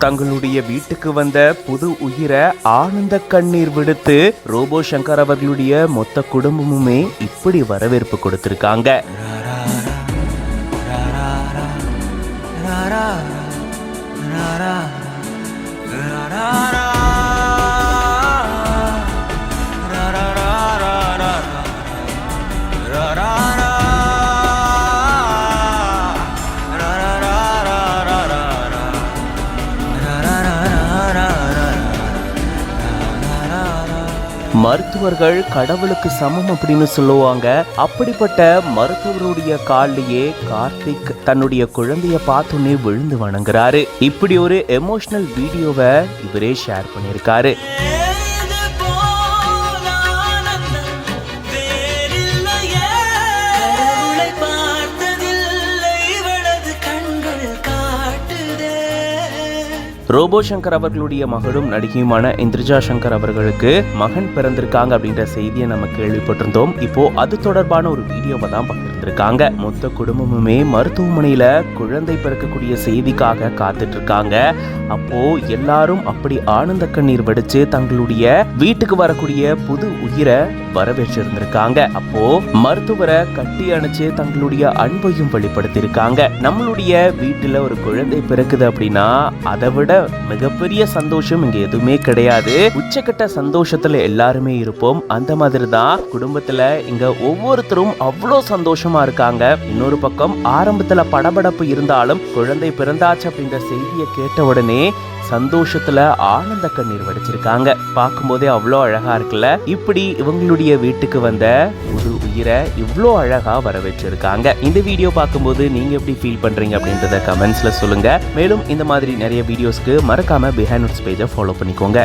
தங்களுடைய வீட்டுக்கு வந்த புது உயிரை ஆனந்த கண்ணீர் விடுத்து ரோபோ சங்கர் அவர்களுடைய மொத்த குடும்பமுமே இப்படி வரவேற்பு கொடுத்திருக்காங்க. மருத்துவர்கள் கடவுளுக்கு சமம் அப்படின்னு சொல்லுவாங்க. அப்படிப்பட்ட மருத்துவருடைய காலிலேயே கார்த்திக் தன்னுடைய குழந்தைய பார்த்தோன்னே விழுந்து வணங்குறாரு. இப்படி ஒரு எமோஷனல் வீடியோவை இவரே ஷேர் பண்ணியிருக்காரு. ரோபோ சங்கர் அவர்களுடைய மகளும் நடிகையுமான இந்திரஜா சங்கர் அவர்களுக்கு மகன் பிறந்திருக்காங்க அப்படின்ற செய்தியை நம்ம கேள்விப்பட்டிருந்தோம். இப்போ அது தொடர்பான ஒரு வீடியோவை தான் பகிர்ந்திருக்காங்க. மொத்த குடும்பமுமே மருத்துவமனையில குழந்தை பிறக்கக்கூடிய செய்திக்காக காத்துட்டு இருக்காங்க. அப்போ எல்லாரும் அப்படி ஆனந்த கண்ணீர் வடிச்சு தங்களுடைய வீட்டுக்கு வரக்கூடிய புது உயிரை வரவேற்றிருந்திருக்காங்க. அப்போ மருத்துவரை கட்டி அணைச்சு தங்களுடைய அன்பையும் வெளிப்படுத்தியிருக்காங்க. நம்மளுடைய வீட்டுல ஒரு குழந்தை பிறக்குது அப்படின்னா அதை விட மிகப்பெரிய சந்தோஷம் இங்க எதுவுமே கிடையாது. உச்சக்கட்ட சந்தோஷத்துல எல்லாருமே இருப்போம். அந்த மாதிரி தான் குடும்பத்துல இங்க ஒவ்வொருத்தரும் அவ்வளோ சந்தோஷமா இருக்காங்க. இன்னொரு பக்கம் ஆரம்பத்துல படபடப்பு இருந்தாலும் குழந்தை பிறந்தாச்சு அப்படின்ற செய்தியை கேட்ட உடனே சந்தோஷத்துல ஆனந்த கண்ணீர் வடிச்சிருக்காங்க. பார்க்கும் போதே அவ்வளோ அழகா இருக்குல்ல. இப்படி இவங்களுடைய வீட்டுக்கு வந்த ஒரு உயிரை இவ்வளோ அழகா வரவேற்றிருக்காங்க. இந்த வீடியோ பார்க்கும்போது நீங்க எப்படி ஃபீல் பண்றீங்க அப்படின்றத கமெண்ட்ஸ்ல சொல்லுங்க. மேலும் இந்த மாதிரி நிறைய வீடியோஸ்க்கு மறக்காம பிஹைண்ட் நோட்ஸ் பேஜை ஃபாலோ பண்ணிக்கோங்க.